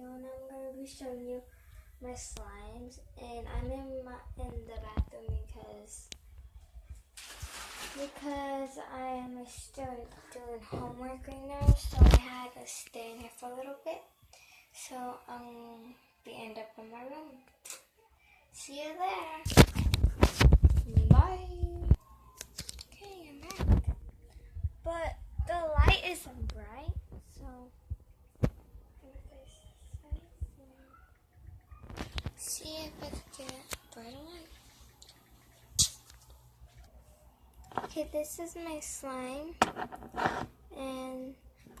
video, and I'm going to be showing you my slimes. And I'm in the bathroom because I am a student doing homework right now, so I had to stay in here for a little bit. So we end up in my room. See you there. Bye. Okay, I'm back. But the light isn't bright, so see if I can get a brighter light. Okay, this is my slime, and I'm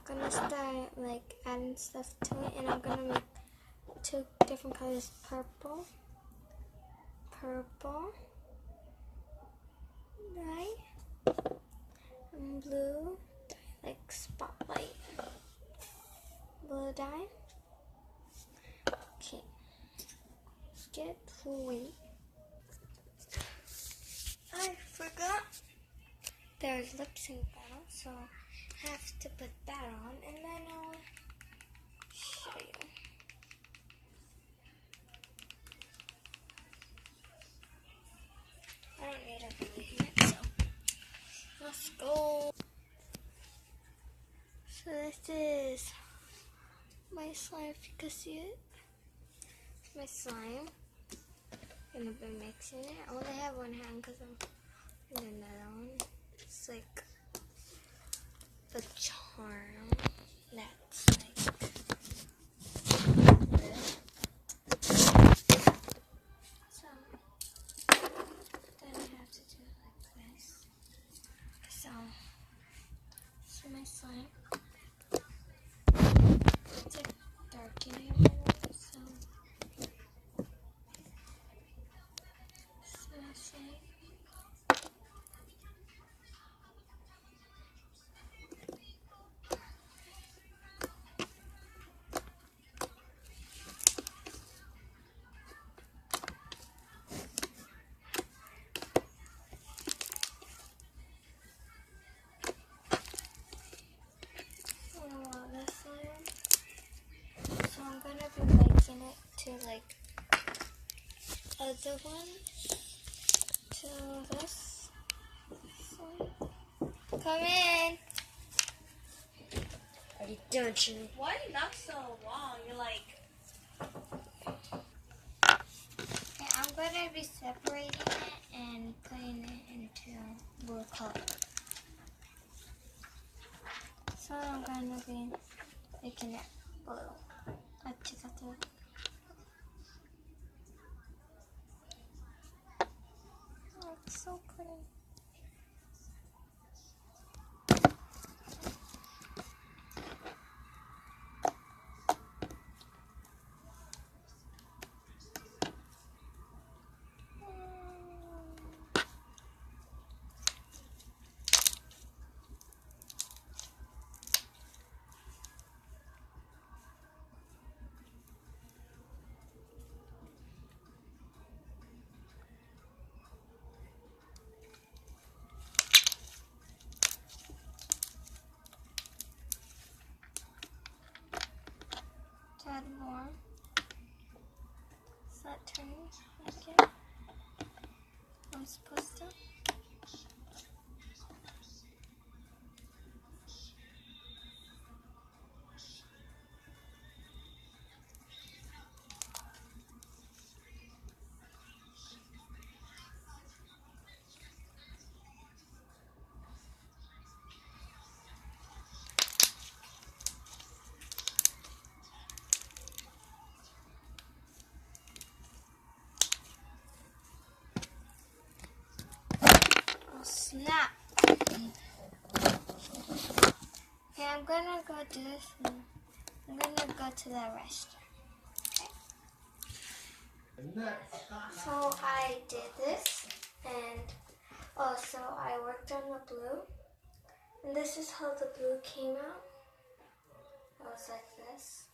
gonna start like adding stuff to it, and I'm gonna make two different colors: purple, right, and blue, like spotlight, blue dye. Okay, get wait. I forgot there's lip sync battle, so I have to put that on, and then I'll show you. I don't need everything yet, so let's go. So this is my slime, if you can see it. It's my slime. I'm gonna be mixing it. I only have one hand because I'm in another one. It's like the charm that's like this. So then I have to do it like this. So my slime. It's like darkening a little bit, so my slime. So I'm gonna be making it to like other one to this. So, come in. What are you doing, Jimmy? Why are you not so long? You're like... Okay, I'm gonna be separating it and putting it into blue color. So I'm gonna be making it blue. I took out the... Oh, it's so pretty. Add more. So that turns like it. I'm supposed to. Snap. Okay, I'm gonna go do this. I'm gonna go to the restaurant. Okay? So I did this, and also I worked on the blue. And this is how the blue came out. It was like this.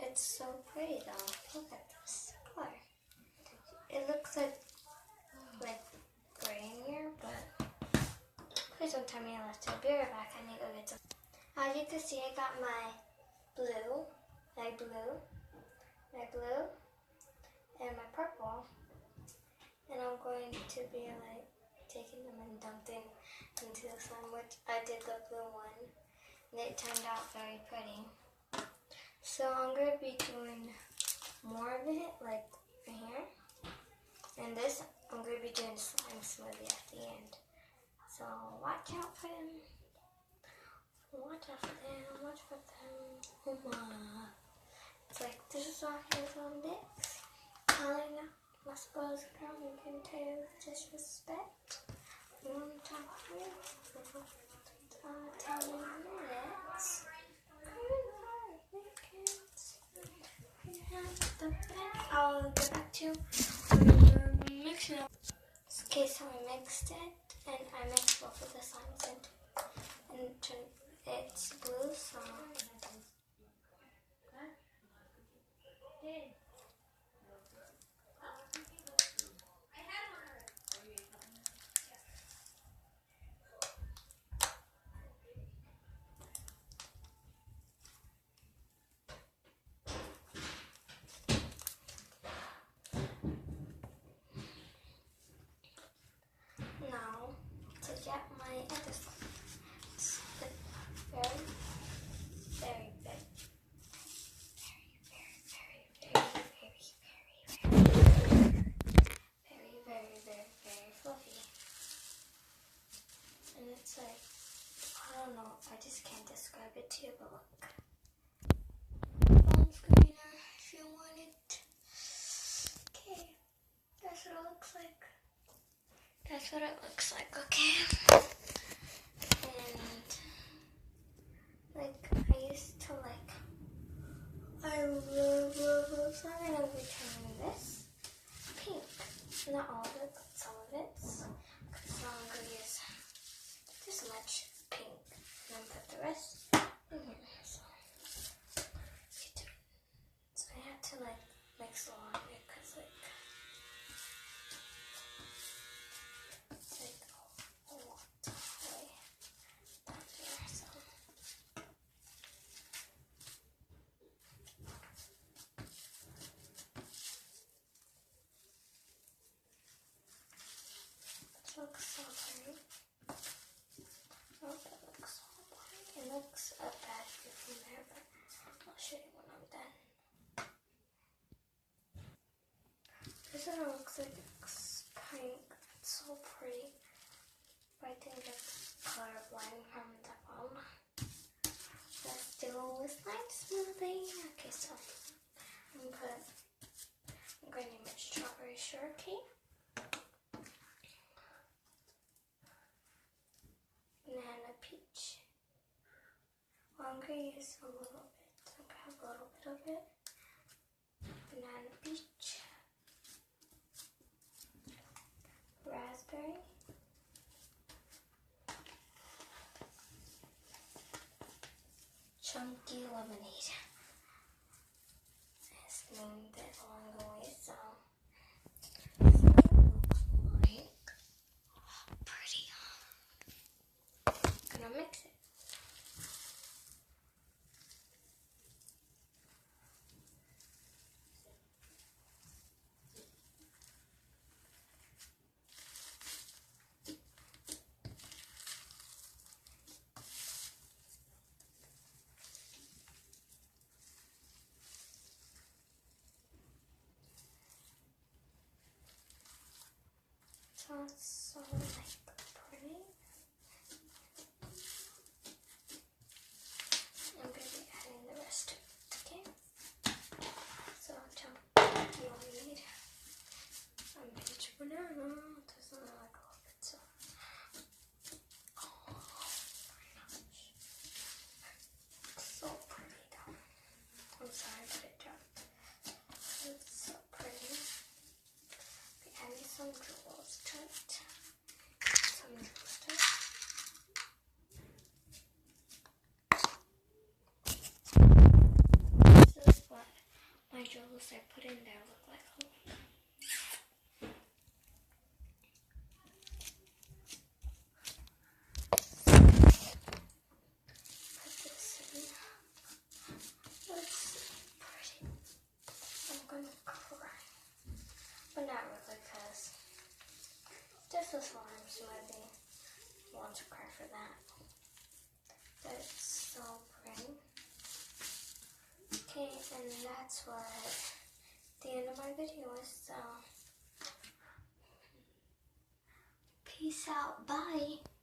It's so pretty though. Look at this color. It looks like gray in here, but please don't tell me I left it. I'll be right back. I need to go get some. As you can see, I got my blue blue, and my purple. And I'm going to be like taking them and dumping into the slime, which I did the blue one, and it turned out very pretty. So I'm going to be doing more of it, like right here. And this, I'm going to be doing slime smoothie at the end. So watch out for them. Watch out for them. Watch for them. It's like, this is our hands on dicks. Calling out my spouse coming into disrespect. Talk to me. 10 minutes. I'll get back to mix it up. Okay, so I mixed it, and I mixed both of the slimes and it's blue, so now to get my other slime. It's very, very, very, very fluffy. And it's like, I don't know, I just can't describe it to you, but look. Palm screener if you want it. Okay, that's what it looks like. That's what it looks like, okay? And, like, I used to, like, I love slime, and I'll be turning this pink. Not all of it, but some of it. Because I'm going to use this much pink, and then put the rest in here. So I had to, like, mix a lot of it, because, like, it's like a lot way down here, so. It looks so pretty. Oh, that looks so pretty. It looks a bad view from there, but I'll show you when I'm done. This is what it looks like. It's pink. It's so pretty. But I think it's colorblind from the phone. Let's do a slime smoothie. Okay, so I'm going to make strawberry shortcake. Banana peach. Well, I'm going to use a little bit. I'm going to have a little bit of it. Banana peach. Raspberry. Chunky lemonade. I just named it along the way, so. Pretty. Gonna mix it. So it's so like pretty. I'm going to be adding the rest of it, okay? So you'll need a peach banana. There's only like a little bit, so. Oh my gosh. So pretty though. I'm sorry, but it dropped. It's so pretty. Be adding some jewels to it. Some jewels to it. This is what my jewels I put in there look like. Put this in. Let's but not really, because this is what I'm smoothie. Want to cry for that. But it's so pretty. Okay, and that's what the end of my video is. So, peace out. Bye.